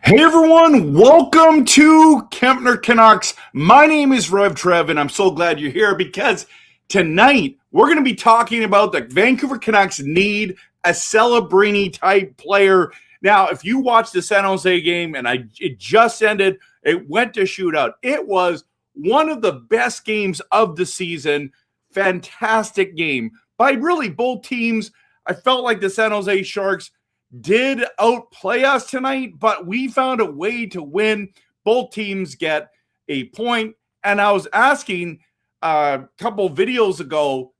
Hey everyone, welcome to Kempner Canucks. My name is RevTrev, and I'm so glad you're here because tonight we're going to be talking about the Vancouver Canucks need a Celebrini type player. Now, if you watched the San Jose game and it just ended, it went to shootout. It was one of the best games of the season. Fantastic game by really both teams. I felt like the San Jose Sharks did outplay us tonight, but we found a way to win. Both teams get a point. And I was asking a couple videos ago,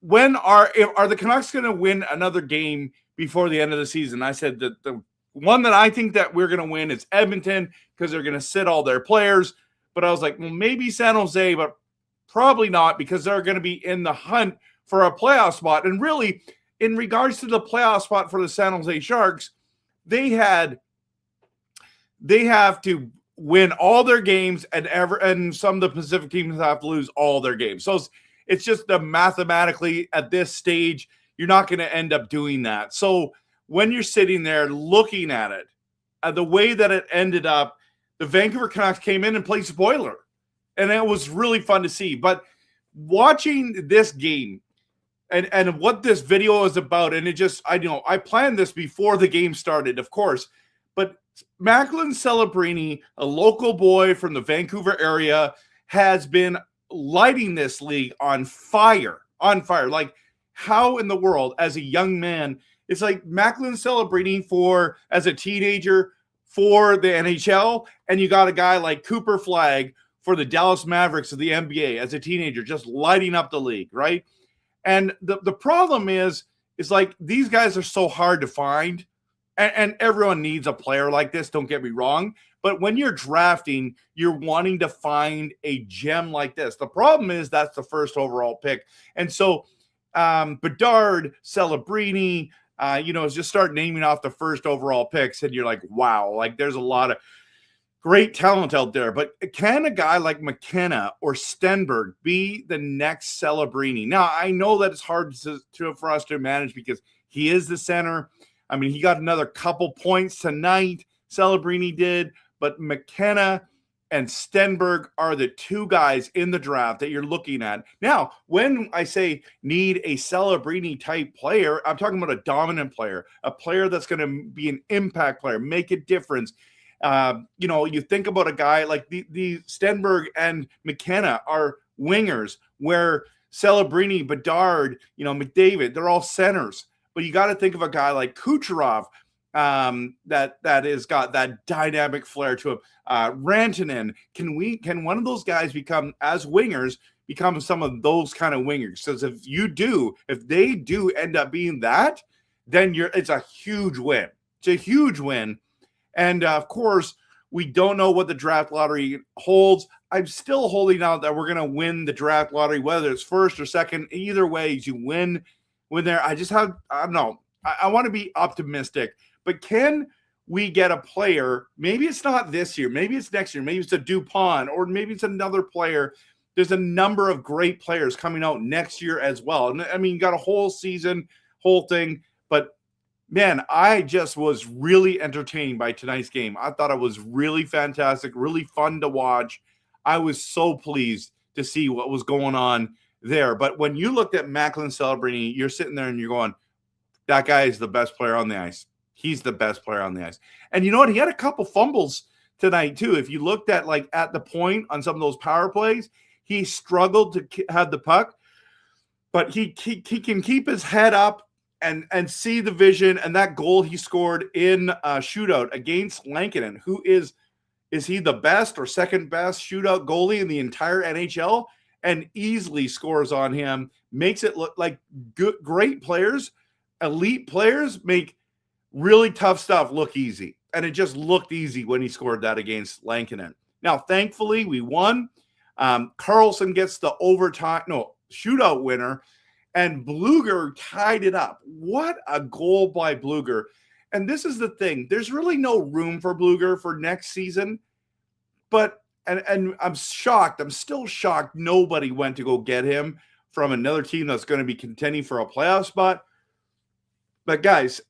when are the Canucks going to win another game before the end of the season? I said that the one that I think that we're going to win is Edmonton because they're going to sit all their players. But I was like, well, maybe San Jose, but probably not because they're going to be in the hunt for a playoff spot. And really, in regards to the playoff spot for the San Jose Sharks, they have to win all their games, and some of the Pacific teams have to lose all their games. So it's just mathematically at this stage, you're not going to end up doing that. So when you're sitting there looking at it, the way that it ended up, the Vancouver Canucks came in and played spoiler, and it was really fun to see. But watching this game, and what this video is about, and I planned this before the game started, of course, but Macklin Celebrini, a local boy from the Vancouver area, has been lighting this league on fire. Like, how in the world, as a young man, it's like Macklin Celebrini as a teenager for the NHL, and you got a guy like Cooper Flagg for the Dallas Mavericks of the NBA as a teenager, just lighting up the league, right? And the problem is like these guys are so hard to find, and everyone needs a player like this, don't get me wrong. But when you're drafting, you're wanting to find a gem like this. The problem is that's the first overall pick. And so Bedard, Celebrini, just start naming off the first overall picks, and you're like, wow, like there's a lot of great talent out there, but can a guy like McKenna or Stenberg be the next Celebrini? Now, I know that it's hard for us to manage because he is the center. I mean, he got another couple points tonight, Celebrini did, but McKenna and Stenberg are the two guys in the draft that you're looking at. Now, when I say need a Celebrini type player, I'm talking about a dominant player, a player that's going to be an impact player, make a difference. You think about a guy like the Stenberg and McKenna are wingers, where Celebrini, Bedard, McDavid, they're all centers. But you got to think of a guy like Kucherov that has got that dynamic flair to him. Rantanen, can one of those guys become some of those kind of wingers? Because if they do end up being that, then it's a huge win. It's a huge win. And, of course, we don't know what the draft lottery holds. I'm still holding out that we're going to win the draft lottery, whether it's first or second. Either way, you win there. I don't know. I want to be optimistic. But can we get a player? Maybe it's not this year. Maybe it's next year. Maybe it's a DuPont, or maybe it's another player. There's a number of great players coming out next year as well. And, I mean, you got a whole season, whole thing. But man, I just was really entertained by tonight's game. I thought it was really fantastic, really fun to watch. I was so pleased to see what was going on there. But when you looked at Macklin Celebrini, you're sitting there and you're going, that guy is the best player on the ice. He's the best player on the ice. And you know what? He had a couple fumbles tonight too. If you looked at at the point on some of those power plays, he struggled to have the puck, but he can keep his head up and see the vision and that goal he scored in a shootout against Lankinen, who is he the best or second best shootout goalie in the entire NHL, and easily scores on him, makes it look like great players, elite players make really tough stuff look easy. And it just looked easy when he scored that against Lankinen. Now, thankfully, we won. Carlson gets the shootout winner, and Bluger tied it up. What a goal by Bluger. And this is the thing. There's really no room for Bluger for next season. But, and I'm shocked. I'm still shocked nobody went to go get him from another team that's going to be contending for a playoff spot. But, guys,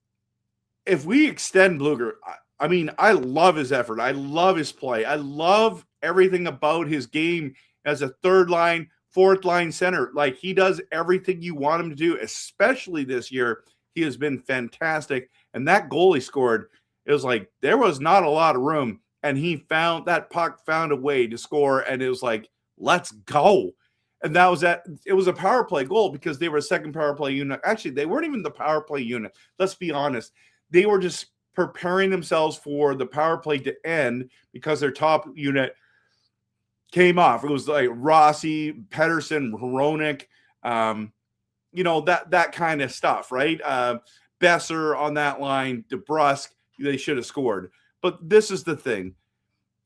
if we extend Bluger, I mean, I love his effort. I love his play. I love everything about his game as a third line, fourth line center. Like, he does everything you want him to do, especially this year. He has been fantastic. And that goal he scored, it was like there was not a lot of room. And that puck found a way to score. And it was like, let's go. And that was that. It was a power play goal because they were a second power play unit. Actually, they weren't even the power play unit. Let's be honest. They were just preparing themselves for the power play to end because their top unit came off. It was like Rossi, Pettersson, Hronek, that kind of stuff, right? Besser on that line, DeBrusk, they should have scored. But this is the thing.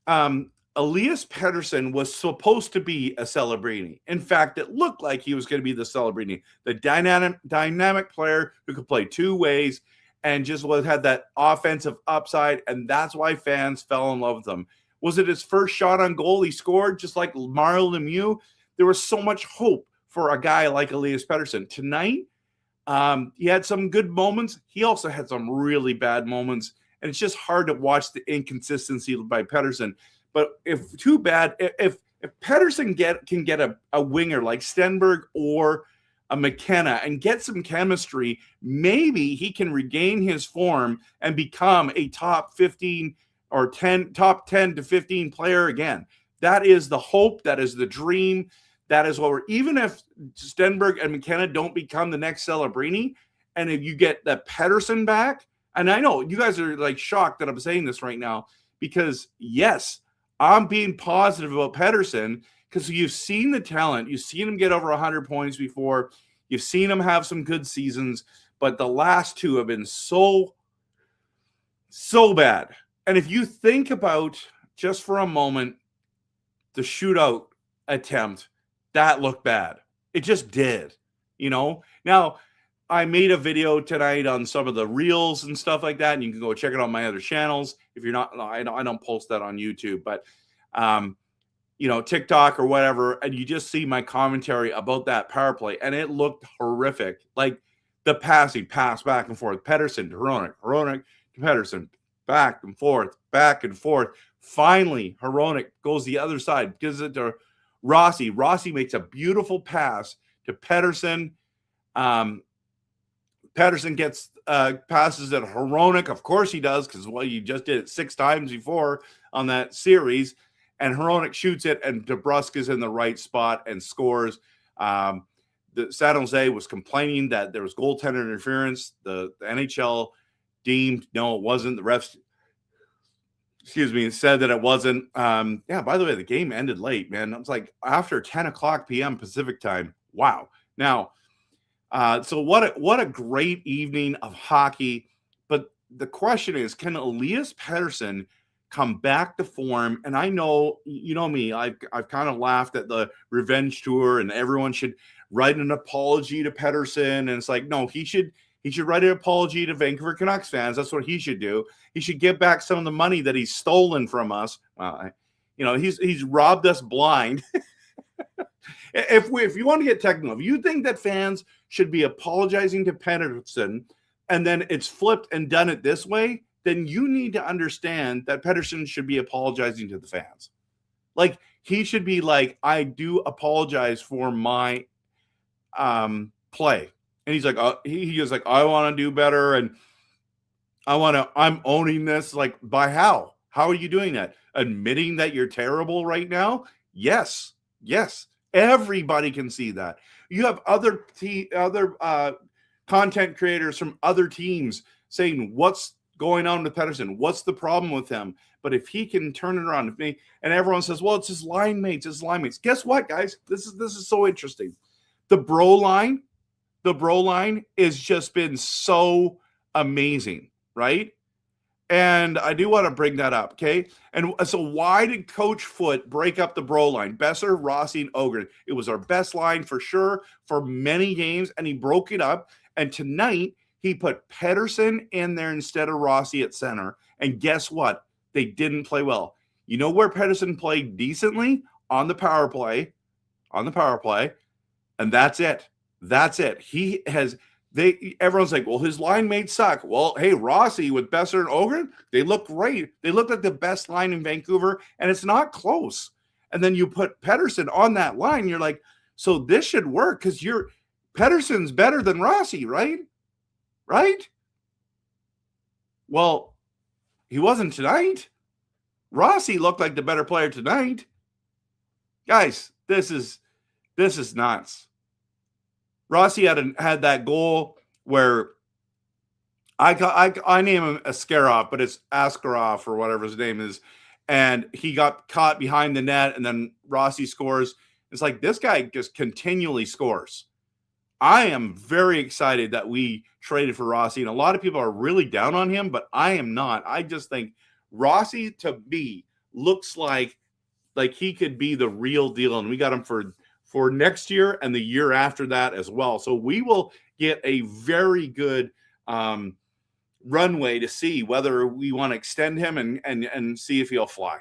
Elias Pettersson was supposed to be a Celebrini. In fact, it looked like he was going to be the Celebrini, the dynamic player who could play two ways and just had that offensive upside, and that's why fans fell in love with him. Was it his first shot on goal he scored, just like Mario Lemieux? There was so much hope for a guy like Elias Pettersson. Tonight, he had some good moments. He also had some really bad moments, and it's just hard to watch the inconsistency by Pettersson. But if Pettersson can get a winger like Stenberg or a McKenna and get some chemistry, maybe he can regain his form and become a top 15 or top 10 to 15 player again. That is the hope. That is the dream. That is what even if Stenberg and McKenna don't become the next Celebrini, and if you get that Pettersson back, and I know you guys are like shocked that I'm saying this right now, because yes, I'm being positive about Pettersson because you've seen the talent. You've seen him get over 100 points before. You've seen him have some good seasons, but the last two have been so bad. And if you think about, just for a moment, the shootout attempt, that looked bad. It just did, Now, I made a video tonight on some of the reels and stuff like that, and you can go check it out on my other channels. If you're not, I don't post that on YouTube, but TikTok or whatever, and you just see my commentary about that power play, and it looked horrific. Like the passing, pass back and forth, Pettersson to Hronek to Pettersson, back and forth. Finally, Hronek goes the other side, gives it to Rossi. Rossi makes a beautiful pass to Pettersson. Pettersson gets passes at Hronek. Of course he does, because you just did it 6 times before on that series. And Hronek shoots it, and DeBrusk is in the right spot and scores. The San Jose was complaining that there was goaltender interference. The NHL deemed no, it wasn't. The refs, said that it wasn't. By the way, the game ended late, man. It was like after 10 o'clock p.m. Pacific time. Wow. Now, so what a great evening of hockey. But the question is, can Elias Pettersson come back to form? And I know, me, I've kind of laughed at the revenge tour and everyone should write an apology to Pettersson. And it's like, no, he should write an apology to Vancouver Canucks fans. That's what he should do. He should give back some of the money that he's stolen from us. He's robbed us blind. If you want to get technical, if you think that fans should be apologizing to Pettersson and then it's flipped and done it this way, then you need to understand that Pettersson should be apologizing to the fans. Like, he should be like, I do apologize for my play. And he's like, he is like, I want to do better. And I'm owning this. Like, by how? How are you doing that? Admitting that you're terrible right now? Yes. Everybody can see that. You have other content creators from other teams saying what's going on with Pettersson, what's the problem with him. But if he can turn it around, and everyone says, well, it's his line mates, Guess what, guys? This is so interesting. The bro line has just been so amazing, right? And I do want to bring that up, okay? And so why did Coach Foote break up the bro line? Besser, Rossi, and Ogren. It was our best line for sure for many games, and he broke it up. And tonight, he put Pettersson in there instead of Rossi at center. And guess what? They didn't play well. You know where Pettersson played decently? On the power play. And that's it. Everyone's like, well, his line mates suck. Well, hey, Rossi with Besser and Ogren, they look great. They look like the best line in Vancouver, and it's not close. And then you put Pettersson on that line, you're like, so this should work because Pettersson's better than Rossi, right? Right? Well, he wasn't tonight. Rossi looked like the better player tonight. Guys, this is nuts. Rossi had that goal where I name him Askarov, but it's Askarov or whatever his name is, and he got caught behind the net, and then Rossi scores. It's like this guy just continually scores. I am very excited that we traded for Rossi, and a lot of people are really down on him, but I am not. I just think Rossi, to me, looks like he could be the real deal, and we got him for next year and the year after that as well. So we will get a very good runway to see whether we want to extend him and see if he'll fly.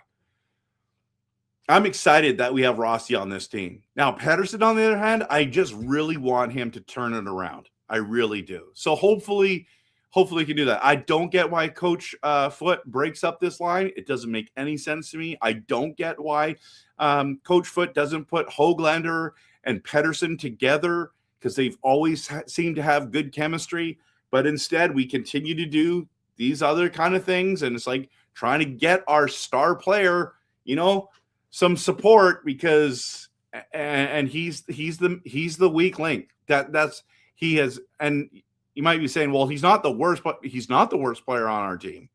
I'm excited that we have Rossi on this team. Now, Pettersson, on the other hand, I just really want him to turn it around. I really do. So hopefully he can do that. I don't get why Coach Foote breaks up this line. It doesn't make any sense to me. I don't get why Coach Foote doesn't put Höglander and Pettersson together because they've always seemed to have good chemistry. But instead, we continue to do these other kind of things. And it's like trying to get our star player, some support because he's the weak link. He has. And you might be saying, well, he's not the worst player on our team,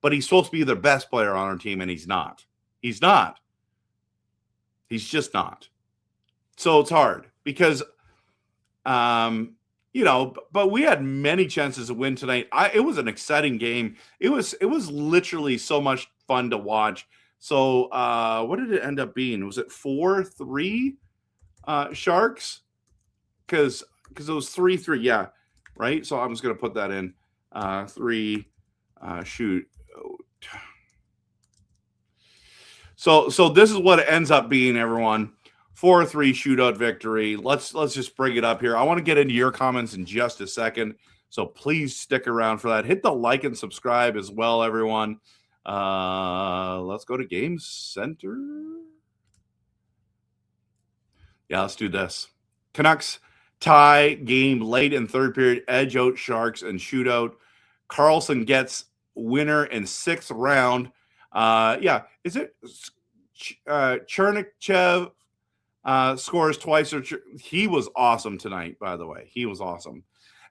but he's supposed to be the best player on our team, and he's not. He's just not. So it's hard because, but we had many chances to win tonight. It was an exciting game. It was literally so much fun to watch. So what did it end up being? Was it 4-3 Sharks? Because it was 3-3. Yeah. Right. So I'm just going to put that in 3 shoot. So this is what it ends up being, everyone. 4-3 shootout victory. Let's just bring it up here. I want to get into your comments in just a second. So please stick around for that. Hit the like and subscribe as well, everyone. Let's go to Game Center. Yeah, let's do this. Canucks tie game late in third period, edge out Sharks and shootout. Carlson gets winner in 6th round. Is it Chernichev scores twice? He was awesome tonight, by the way. He was awesome.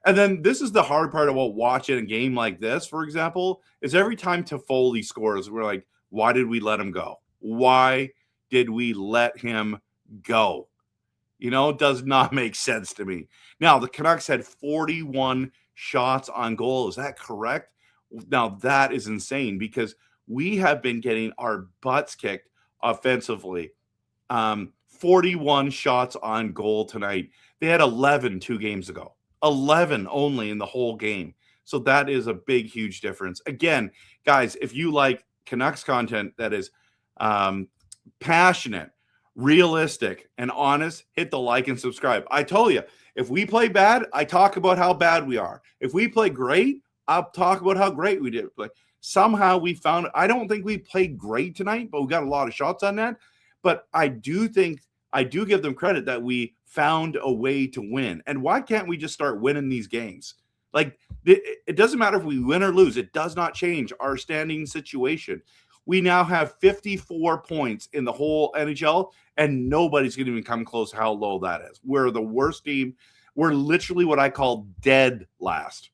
And then this is the hard part about watching a game like this, for example, is every time Toffoli scores, we're like, why did we let him go? Why did we let him go? It does not make sense to me. Now, the Canucks had 41 shots on goal. Is that correct? Now, that is insane because we have been getting our butts kicked offensively. 41 shots on goal tonight. They had 11 2 games ago. 11 only in the whole game. So that is a big, huge difference. Again, guys, if you like Canucks content that is passionate, realistic, and honest, hit the like and subscribe. I told you, if we play bad, I talk about how bad we are. If we play great, I'll talk about how great we did play. Somehow we found, I don't think we played great tonight, but we got a lot of shots on net. But I do give them credit that we found a way to win. And why can't we just start winning these games? Like, it doesn't matter if we win or lose. It does not change our standing situation. We now have 54 points in the whole NHL, and nobody's going to even come close to how low that is. We're the worst team. We're literally what I call dead last.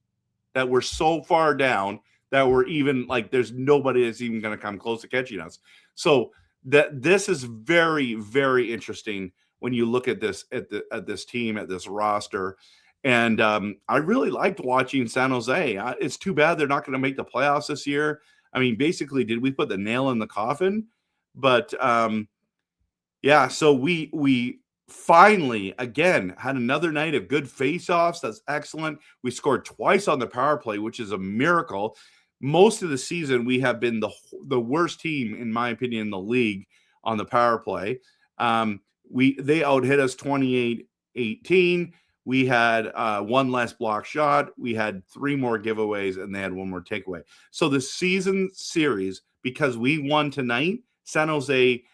That we're so far down that we're even like there's nobody that's even going to come close to catching us. So that this is very, very interesting when you look at this at this team, at this roster. And I really liked watching San Jose. It's too bad they're not going to make the playoffs this year. I mean, basically, did we put the nail in the coffin? But yeah, so we finally again had another night of good faceoffs. That's excellent. We scored twice on the power play, which is a miracle. Most of the season, we have been the worst team, in my opinion, in the league on the power play. They out-hit us 28-18. We had one less block shot. We had 3 more giveaways, and they had 1 more takeaway. So the season series, because we won tonight, San Jose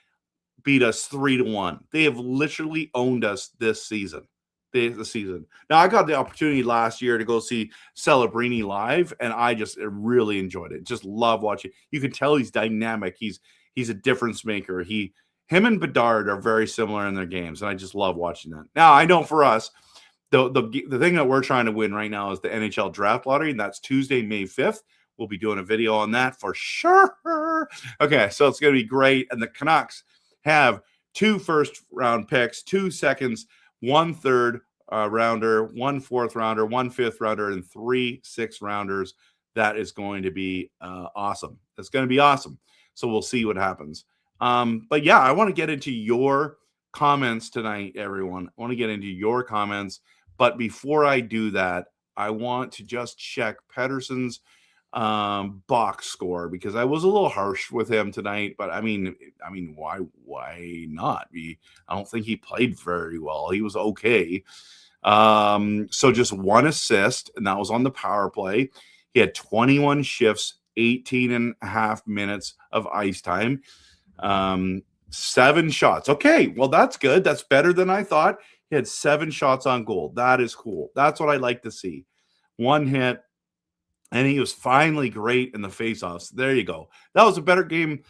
beat us 3-1. They have literally owned us this season. The season. Now, I got the opportunity last year to go see Celebrini live, and I just really enjoyed it. Just love watching. You can tell he's dynamic. He's a difference maker. Him and Bedard are very similar in their games, and I just love watching that. Now, I know for us, the thing that we're trying to win right now is the NHL draft lottery, and that's Tuesday, May 5th. We'll be doing a video on that for sure. Okay, so it's going to be great. And the Canucks have 2 first-round picks, 2 seconds, 1 third rounder, 1 fourth rounder, 1 fifth rounder, and 3 sixth rounders. That is going to be awesome. It's going to be awesome. So we'll see what happens. But yeah, I want to get into your comments tonight, everyone. I want to get into your comments. But before I do that, I want to just check Pettersson's box score, because I was a little harsh with him tonight. But I mean, why not? I don't think he played very well. He was okay. So just 1 assist, and that was on the power play. He had 21 shifts, 18 and a half minutes of ice time, 7 shots. Okay, well, that's good. That's better than I thought. He had 7 shots on goal. That is cool. That's what I like to see. 1 hit, and he was finally great in the faceoffs. There you go. That was a better game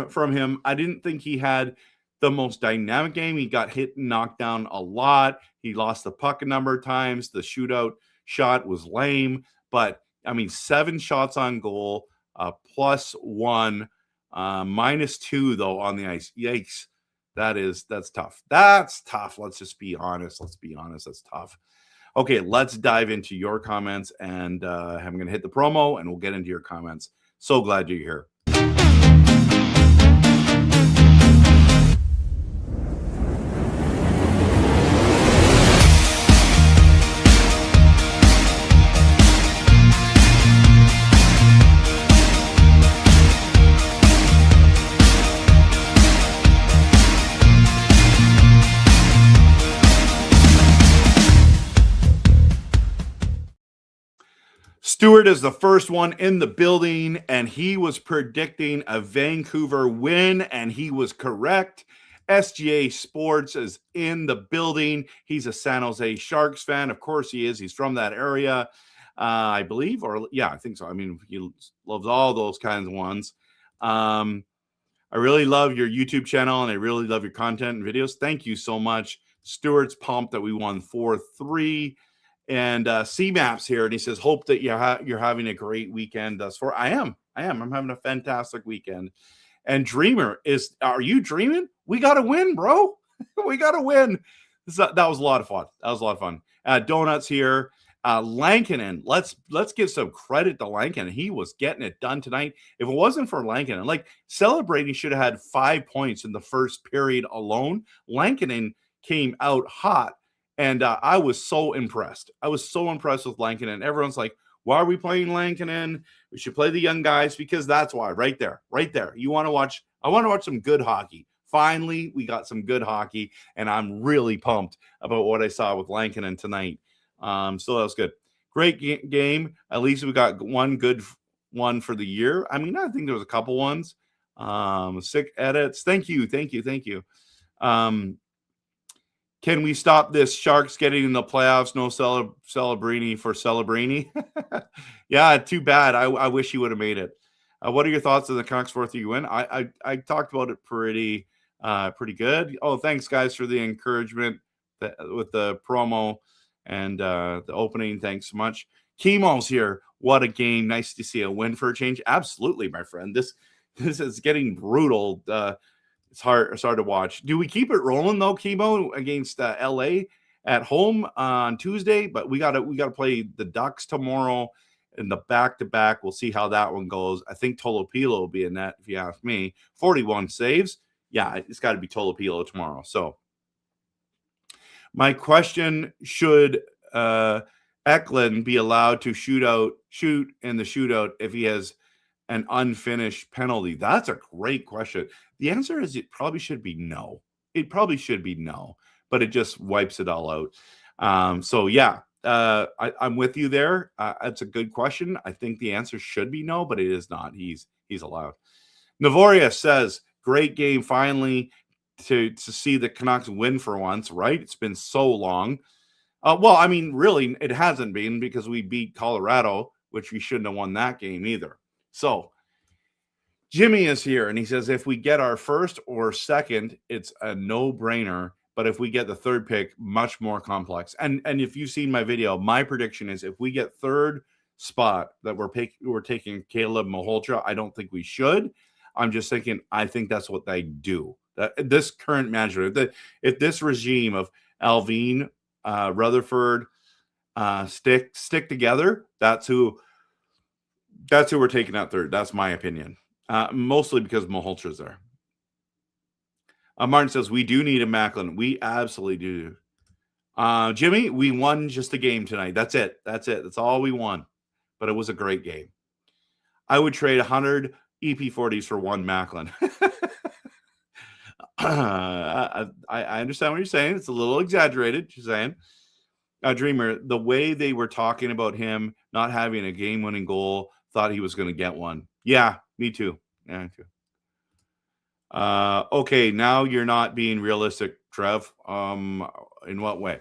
from him. I didn't think he had the most dynamic game. He got hit and knocked down a lot. He lost the puck a number of times. The shootout shot was lame. But, I mean, 7 shots on goal, +1, -2, though, on the ice. Yikes. That's tough. That's tough. Let's just be honest. Let's be honest. That's tough. Okay, let's dive into your comments, and I'm going to hit the promo, and we'll get into your comments. So glad you're here. Stewart is the first one in the building, and he was predicting a Vancouver win, and he was correct. SGA Sports is in the building. He's a San Jose Sharks fan. Of course he is. He's from that area, I believe. Or, yeah, I think so. I mean, he loves all those kinds of ones. I really love your YouTube channel, and I really love your content and videos. Thank you so much. Stewart's pumped that we won 4-3. And CMAP's here, and he says, hope that you're having a great weekend thus far. I am. I'm having a fantastic weekend. And Dreamer are you dreaming? We got to win, bro. We got to win. That was a lot of fun. Donuts here. Lankinen. Let's give some credit to Lankinen. He was getting it done tonight. If it wasn't for Lankinen, like, Celebrini should have had 5 points in the first period alone. Lankinen came out hot. And I was so impressed. with Lankinen. Everyone's like, why are we playing Lankinen? We should play the young guys, because that's why. Right there. I want to watch some good hockey. Finally, we got some good hockey, and I'm really pumped about what I saw with Lankinen tonight. So that was good. Great game. At least we got one good one for the year. I mean, I think there was a couple ones. Sick edits. Thank you. Can we stop this Sharks getting in the playoffs? No Celebrini for Celebrini. Yeah, too bad. I wish he would have made it. What are your thoughts on the Canucks 4-3 win? I talked about it pretty good. Oh, thanks, guys, for the encouragement with the promo. and the opening. Thanks so much. Chemo's here. What a game. Nice to see a win for a change. Absolutely, my friend. This is getting brutal. It's hard to watch. Do we keep it rolling though, Chemo, against LA at home on Tuesday? But we gotta play the Ducks tomorrow in the back-to-back. We'll see how that one goes. I think Tolopilo will be in that, if you ask me. 41 saves. Yeah, it's got to be Tolopilo tomorrow. So my question, should Eklund be allowed to shoot in the shootout if he has an unfinished penalty? That's a great question. The answer is it probably should be no. It probably should be no, but it just wipes it all out. So yeah, I'm with you there. That's a good question. I think the answer should be no, but it is not. He's allowed. Navoria says, great game finally to see the Canucks win for once, right? It's been so long. Well, I mean, really, it hasn't been, because we beat Colorado, which we shouldn't have won that game either. So Jimmy is here, and he says, if we get our first or second, it's a no-brainer. But if we get the third pick, much more complex. And if you've seen my video, my prediction is if we get third spot, that we're taking Caleb Malhotra. I don't think we should. I'm just thinking, I think that's what they do. That this current manager, if this regime of Alvin, Rutherford, stick together, that's who we're taking out third. That's my opinion. Mostly because Malholtra's there. Martin says, we do need a Macklin. We absolutely do. Jimmy, we won just a game tonight. That's it. That's all we won. But it was a great game. I would trade 100 EP40s for one Macklin. I understand what you're saying. It's a little exaggerated, you're saying. Dreamer, the way they were talking about him not having a game-winning goal, thought he was going to get one. Yeah, me too. Yeah, me too. Okay, now you're not being realistic, Trev. In what way?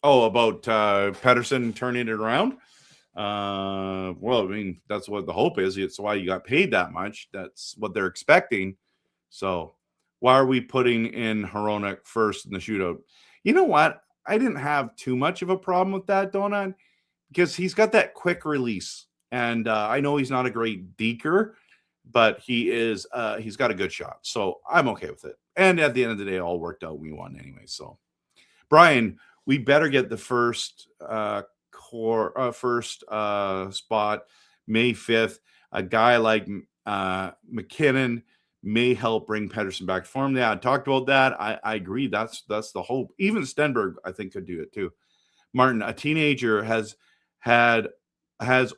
Oh, about Pettersson turning it around? Well, I mean, that's what the hope is. It's why you got paid that much. That's what they're expecting. So why are we putting in Hronek first in the shootout? You know what? I didn't have too much of a problem with that, Donut, because he's got that quick release. And I know he's not a great deker, but he's got a good shot. So I'm okay with it. And at the end of the day, it all worked out. We won anyway. So, Brian, we better get the first spot May 5th. A guy like McKinnon may help bring Pettersson back to form. Yeah, I talked about that. I agree. That's the hope. Even Stenberg, I think, could do it too. Martin, a teenager has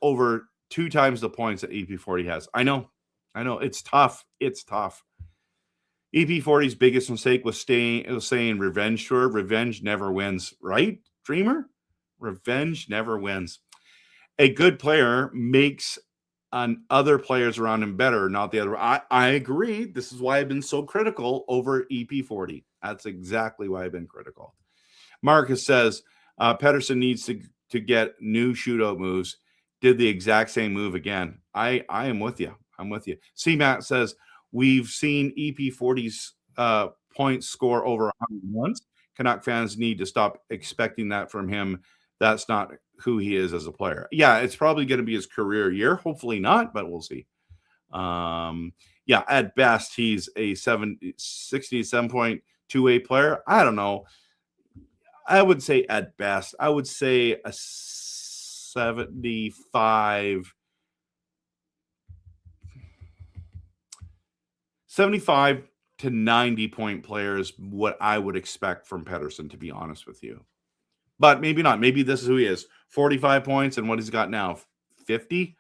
over 2 times the points that EP40 has. I know. It's tough. EP40's biggest mistake was saying revenge tour. Revenge never wins, right, Dreamer? Revenge never wins. A good player makes other players around him better, not the other. I agree. This is why I've been so critical over EP40. That's exactly why I've been critical. Marcus says Pettersson needs to get new shootout moves. Did the exact same move again. I am with you. C-Matt says we've seen EP40's points score over 100 once. Canuck fans need to stop expecting that from him. That's not who he is as a player. Yeah, it's probably going to be his career year. Hopefully not, but we'll see. Yeah, at best, he's a 67.28 player. I don't know. I would say at best, I would say a 75 to 90 point player is what I would expect from Pettersson, to be honest with you. But maybe not. Maybe this is who he is. 45 points, and what he's got now, 50.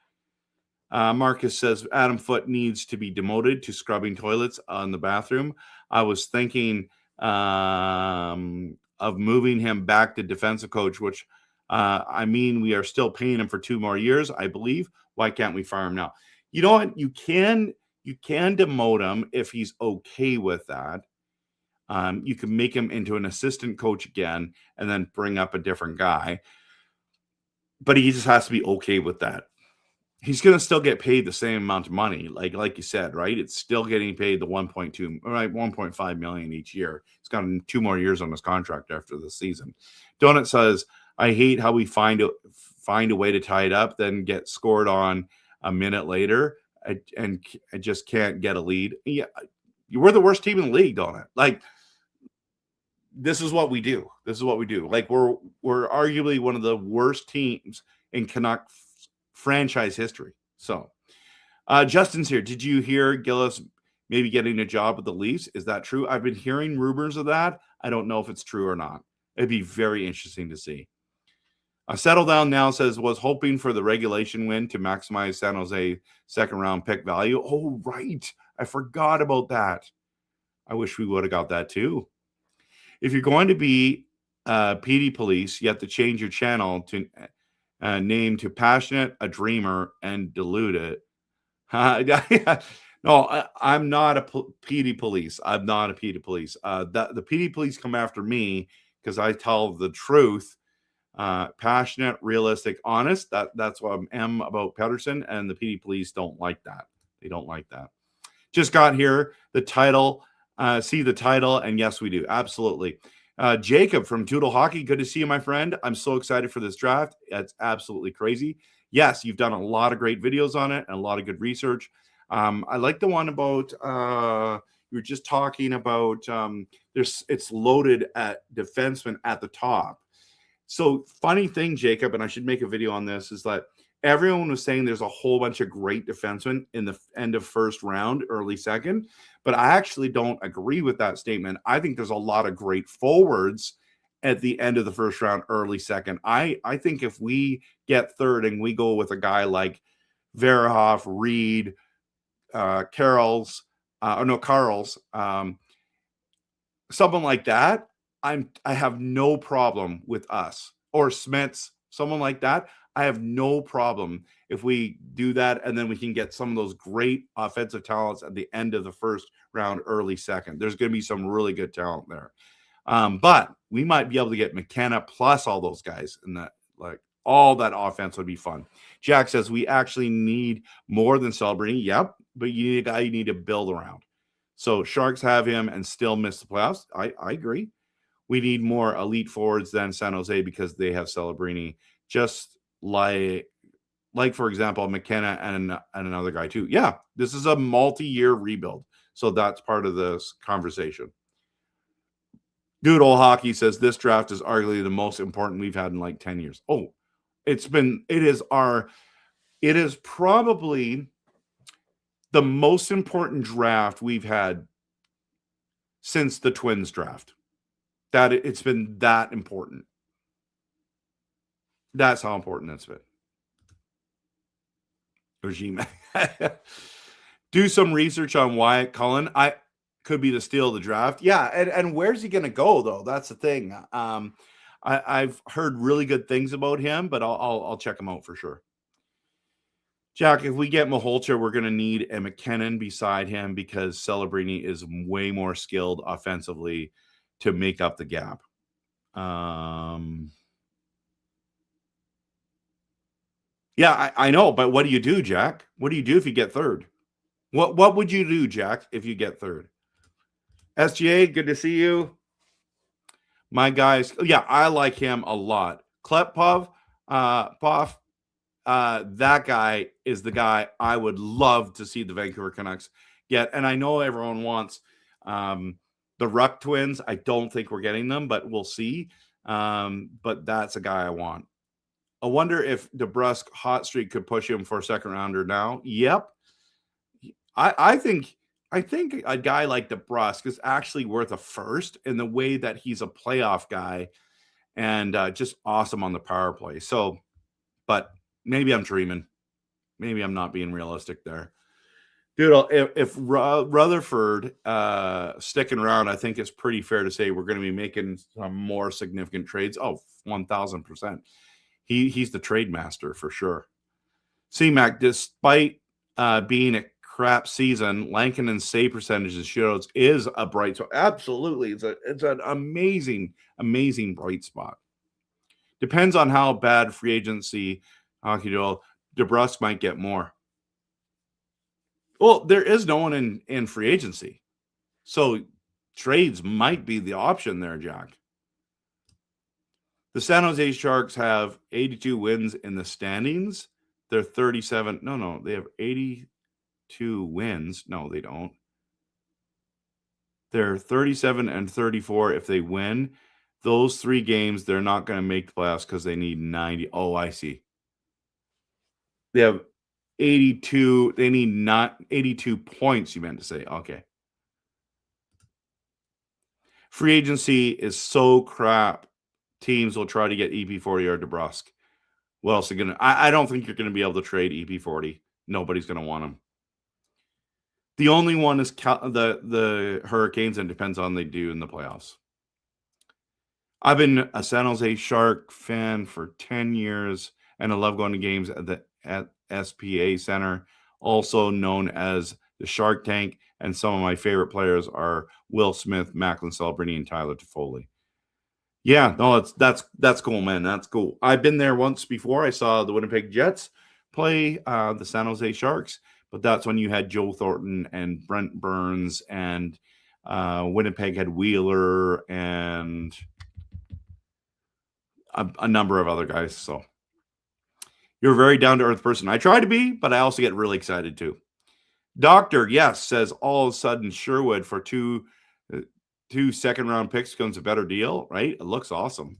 Marcus says Adam Foote needs to be demoted to scrubbing toilets on the bathroom. I was thinking of moving him back to defensive coach, which I mean, we are still paying him for 2 more years, I believe. Why can't we fire him now? You know what? You can demote him if he's okay with that. You can make him into an assistant coach again and then bring up a different guy. But he just has to be okay with that. He's going to still get paid the same amount of money. Like you said, right? It's still getting paid the 1.5 million each year. He's got 2 more years on his contract after the season. Donut says, I hate how we find a way to tie it up, then get scored on a minute later, and I just can't get a lead. Yeah, we're the worst team in the league on it. Like, this is what we do. This is what we do. Like, we're arguably one of the worst teams in Canuck franchise history. So, Justin's here. Did you hear Gillis maybe getting a job with the Leafs? Is that true? I've been hearing rumors of that. I don't know if it's true or not. It'd be very interesting to see. Settle Down Now says, was hoping for the regulation win to maximize San Jose second round pick value. Oh, right. I forgot about that. I wish we would have got that too. If you're going to be PD Police, you have to change your channel to name to Passionate, a Dreamer, and dilute it. No, I'm not a PD Police. I'm not a PD Police. The PD Police come after me because I tell the truth. Passionate, realistic, honest. That's what I am about Pettersson, and the PD Police don't like that. They don't like that. Just got here. The title. See the title, and yes, we do. Absolutely. Jacob from Toodle Hockey. Good to see you, my friend. I'm so excited for this draft. It's absolutely crazy. Yes, you've done a lot of great videos on it and a lot of good research. I like the one about you were just talking about it's loaded at defenseman at the top. So funny thing, Jacob, and I should make a video on this, is that everyone was saying there's a whole bunch of great defensemen in the end of first round, early second, but I actually don't agree with that statement. I think there's a lot of great forwards at the end of the first round, early second. I think if we get third and we go with a guy like Verhoff, Reed, Carls, someone like that, I have no problem with us, or Smets, someone like that. I have no problem if we do that, and then we can get some of those great offensive talents at the end of the first round, early second. There's going to be some really good talent there. But we might be able to get McKenna plus all those guys, and that, like, all that offense would be fun. Jack says we actually need more than Celebrini. Yep, but you need a guy you need to build around. So Sharks have him and still miss the playoffs. I agree. We need more elite forwards than San Jose because they have Celebrini, just like for example, McKenna and another guy too. Yeah, this is a multi-year rebuild. So that's part of this conversation. Doodle Hockey says this draft is arguably the most important we've had in like 10 years. Oh, it is probably the most important draft we've had since the Twins draft. That it's been that important. That's how important it's been. Regime. Do some research on Wyatt Cullen. I could be the steal of the draft. Yeah, and where's he going to go though? That's the thing. I've heard really good things about him, but I'll check him out for sure. Jack, if we get Maholcha, we're going to need a McKinnon beside him because Celebrini is way more skilled offensively to make up the gap. Yeah, I know, but what do you do, Jack? What do you do if you get third? What would you do, Jack, if you get third? SGA, good to see you. My guys, yeah, I like him a lot. Klepov, that guy is the guy I would love to see the Vancouver Canucks get. And I know everyone wants the Ruck twins. I don't think we're getting them, but we'll see. But that's a guy I want. I wonder if DeBrusk hot streak could push him for a second rounder now. Yep. I think a guy like DeBrusk is actually worth a first in the way that he's a playoff guy and just awesome on the power play. So, but maybe I'm dreaming. Maybe I'm not being realistic there. Dude, if Rutherford sticking around, I think it's pretty fair to say we're going to be making some more significant trades. Oh, 1,000%. He's the trade master for sure. C-Mac, despite being a crap season, Lankinen's save percentage in shootouts is a bright spot. Absolutely. It's an amazing bright spot. Depends on how bad free agency hockey do. DeBrusk might get more. Well, there is no one in free agency. So trades might be the option there, Jack. The San Jose Sharks have 82 wins in the standings. They're 37. No, they have 82 wins. No, they don't. They're 37 and 34 if they win. Those 3 games, they're not going to make the playoffs because they need 90. Oh, I see. They have 82. They need not 82 points, you meant to say. Okay. Free agency is so crap. Teams will try to get EP40 or DeBrusque. What else are going to? I don't think you're going to be able to trade EP40. Nobody's going to want him. The only one is the Hurricanes, and depends on they do in the playoffs. I've been a San Jose Shark fan for 10 years, and I love going to games at SPA Center, also known as the Shark Tank. And some of my favorite players are Will Smith, Macklin Celebrini, and Tyler Toffoli. Yeah, no, that's cool, man. That's cool. I've been there once before. I saw the Winnipeg Jets play the San Jose Sharks, but that's when you had Joe Thornton and Brent Burns, and Winnipeg had Wheeler and a number of other guys. So you're a very down-to-earth person. I try to be, but I also get really excited too. Doctor, yes, says all of a sudden Sherwood for two second-round picks becomes a better deal, right? It looks awesome.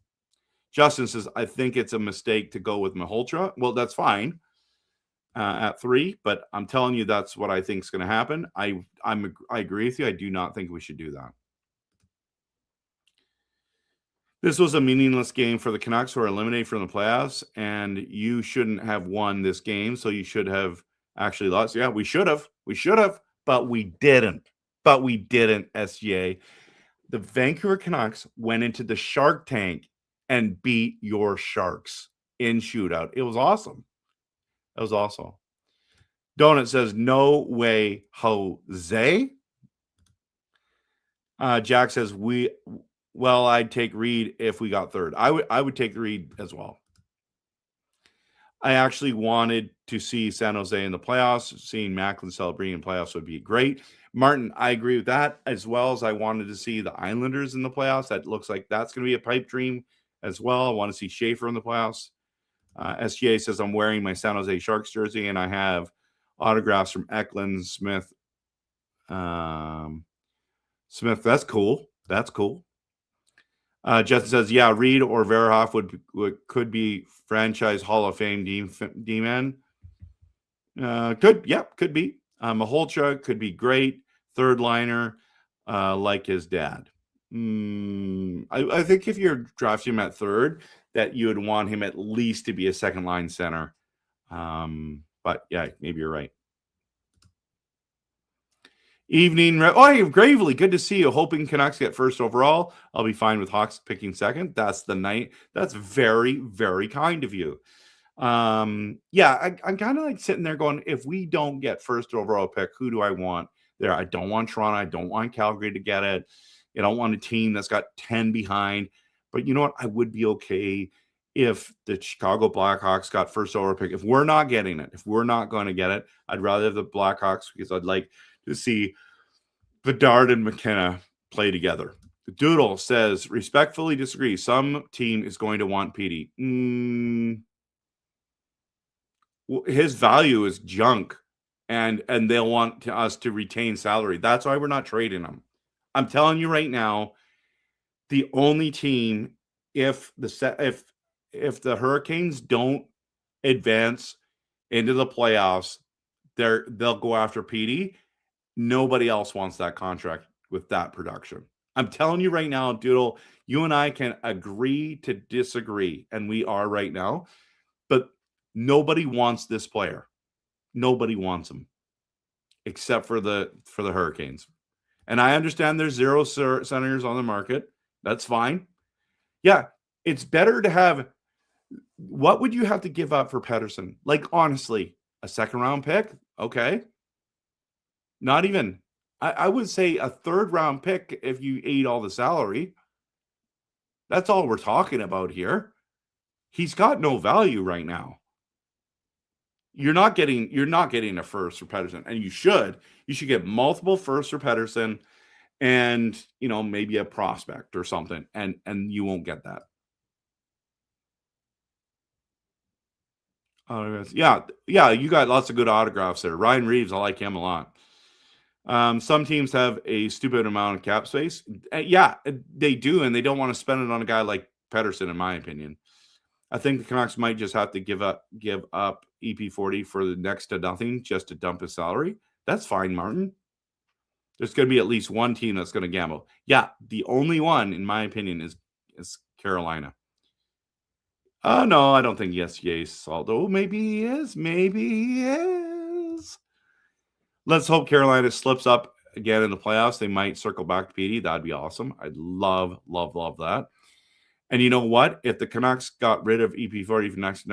Justin says, I think it's a mistake to go with Malhotra. Well, that's fine at 3, but I'm telling you that's what I think is going to happen. I agree with you. I do not think we should do that. This was a meaningless game for the Canucks, who are eliminated from the playoffs, and you shouldn't have won this game, so you should have actually lost. Yeah, we should have, but we didn't. SGA. The Vancouver Canucks went into the Shark Tank and beat your Sharks in shootout. It was awesome. That was awesome. Donut says, no way, Jose. Jack says, I'd take Reed if we got third. I would take Reed as well. I actually wanted to see San Jose in the playoffs. Seeing Macklin Celebrini in playoffs would be great. Martin, I agree with that, as well as I wanted to see the Islanders in the playoffs. That looks like that's going to be a pipe dream as well. I want to see Schaefer in the playoffs. SGA says, I'm wearing my San Jose Sharks jersey, and I have autographs from Eklund, Smith. Smith, that's cool. That's cool. Justin says, yeah, Reed or Verhoff could be franchise Hall of Fame D-man. Could be. Malhotra could be great. Third liner, like his dad. I think if you're drafting him at third, that you would want him at least to be a second line center. But yeah, maybe you're right. Evening. Hey, Gravely, good to see you. Hoping Canucks get first overall. I'll be fine with Hawks picking second. That's the night. That's very, very kind of you. I'm kind of like sitting there going, if we don't get first overall pick, who do I want there? I don't want Toronto. I don't want Calgary to get it. I don't want a team that's got 10 behind. But you know what? I would be okay if the Chicago Blackhawks got first overall pick. If we're not getting it, if we're not going to get it, I'd rather have the Blackhawks, because I'd like to see Bedard and McKenna play together. Doodle says, respectfully disagree. Some team is going to want Petey. His value is junk, and they'll want us to retain salary. That's why we're not trading him. I'm telling you right now, the only team, if the Hurricanes don't advance into the playoffs, they'll go after Petey. Nobody else wants that contract with that production. I'm telling you right now, Doodle, you and I can agree to disagree, and we are right now, but nobody wants this player. Nobody wants him except for the Hurricanes. And I understand there's 0 centers on the market. That's fine. Yeah, it's better to have. What would you have to give up for Pettersson? Like, honestly, a second round pick? Okay. Not even. I would say a third round pick if you ate all the salary. That's all we're talking about here. He's got no value right now. You're not getting a first for Pettersson, and you should get multiple firsts for Pettersson, and maybe a prospect or something, and you won't get that. Autographs. Yeah, you got lots of good autographs there. Ryan Reeves, I like him a lot. Some teams have a stupid amount of cap space. Yeah, they do, and they don't want to spend it on a guy like Pettersson, in my opinion. I think the Canucks might just have to give up EP40 for the next to nothing just to dump his salary. That's fine, Martin. There's going to be at least one team that's going to gamble. Yeah, the only one, in my opinion, is Carolina. No, I don't think yes, although maybe he is. Maybe he is. Let's hope Carolina slips up again in the playoffs. They might circle back to PD. That'd be awesome. I'd love that. And you know what? If the Canucks got rid of EP40 for next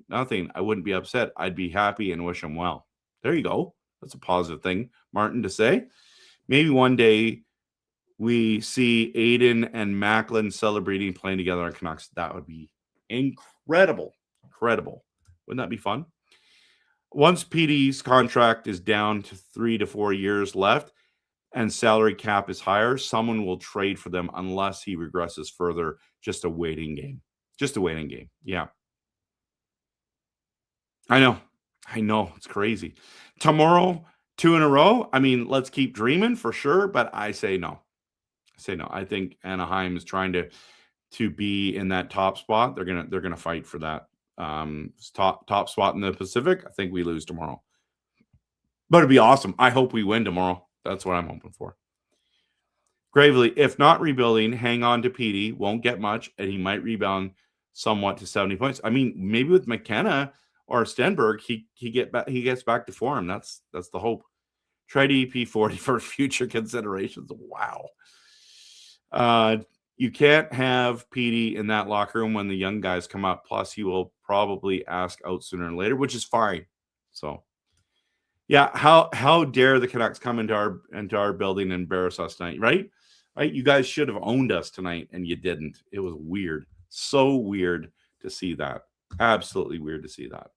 nothing, I wouldn't be upset. I'd be happy and wish them well. There you go. That's a positive thing, Martin, to say. Maybe one day we see Aiden and Macklin Celebrini playing together on Canucks. That would be incredible. Incredible. Wouldn't that be fun? Once PD's contract is down to 3 to 4 years left and salary cap is higher, someone will trade for them unless he regresses further. Just a waiting game. Yeah. I know. It's crazy. Tomorrow, 2 in a row. I mean, let's keep dreaming for sure, but I say no. I think Anaheim is trying to be in that top spot. They're gonna fight for that top spot in the Pacific. I think we lose tomorrow, but it'd be awesome. I hope we win tomorrow. That's what I'm hoping for. Gravely, if not rebuilding, hang on to PD. Won't get much, and he might rebound somewhat to 70 points. I mean, maybe with McKenna or Stenberg, he gets back to form. That's the hope. Trade EP40 for future considerations. Wow. You can't have PD in that locker room when the young guys come up. Plus, he will probably ask out sooner or later, which is fine. So, yeah, how dare the Canucks come into our building and embarrass us tonight, right? Right? You guys should have owned us tonight, and you didn't. It was weird. So weird to see that. Absolutely weird to see that.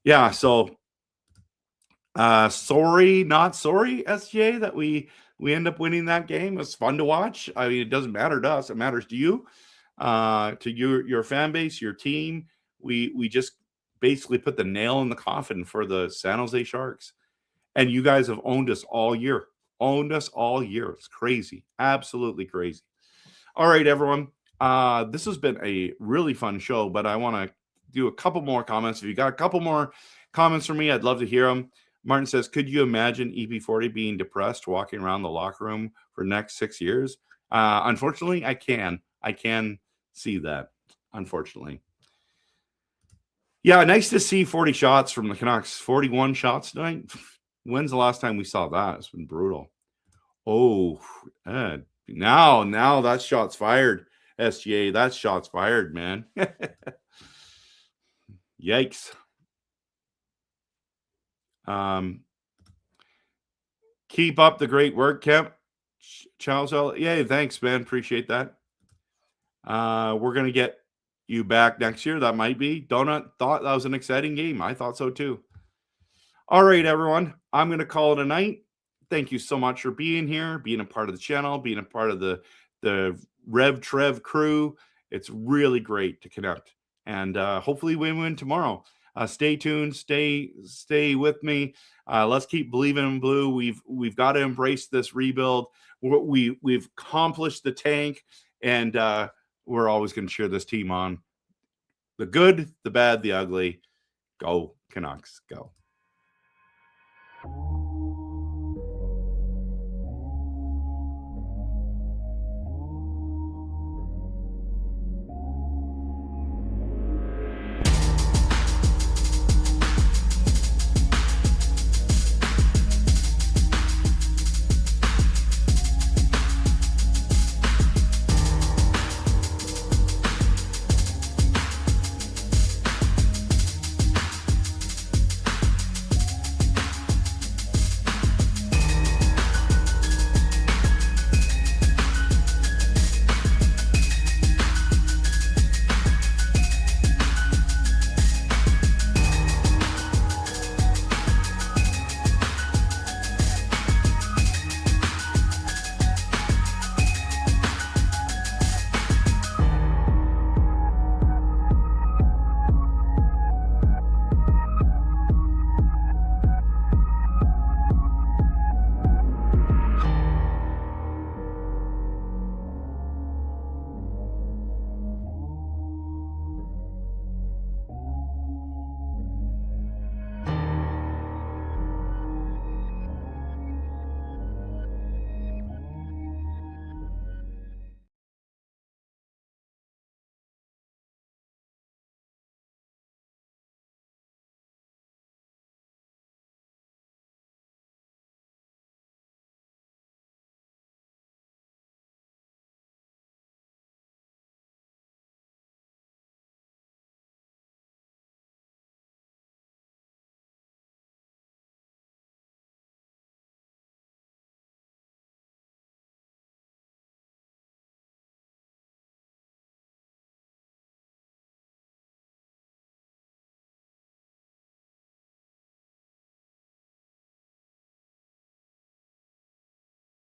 Yeah, so sorry, not sorry, SJ, that we end up winning that game. It was fun to watch. I mean, it doesn't matter to us. It matters to you, to your fan base, your team. We just basically put the nail in the coffin for the San Jose Sharks. And you guys have owned us all year. It's crazy. Absolutely crazy. All right, everyone. This has been a really fun show, but I want to do a couple more comments. If you got a couple more comments from me, I'd love to hear them. Martin says, could you imagine EP40 being depressed, walking around the locker room for the next 6 years? Unfortunately, I can. I can see that, unfortunately. Yeah, nice to see 40 shots from the Canucks. 41 shots tonight. When's the last time we saw that? It's been brutal. Oh, now that shot's fired. SGA, that shot's fired, man. Yikes. Keep up the great work, Kemp. Charles, yeah, thanks, man. Appreciate that. We're gonna get you back next year. That might be. Donut thought that was an exciting game. I thought so too. All right, everyone. I'm gonna call it a night. Thank you so much for being here, being a part of the channel, being a part of the RevTrev crew. It's really great to connect, and hopefully we win tomorrow. Stay tuned. Stay with me. Let's keep believing in blue. We've got to embrace this rebuild. We've accomplished the tank, and we're always going to cheer this team on. The good, the bad, the ugly. Go Canucks, go.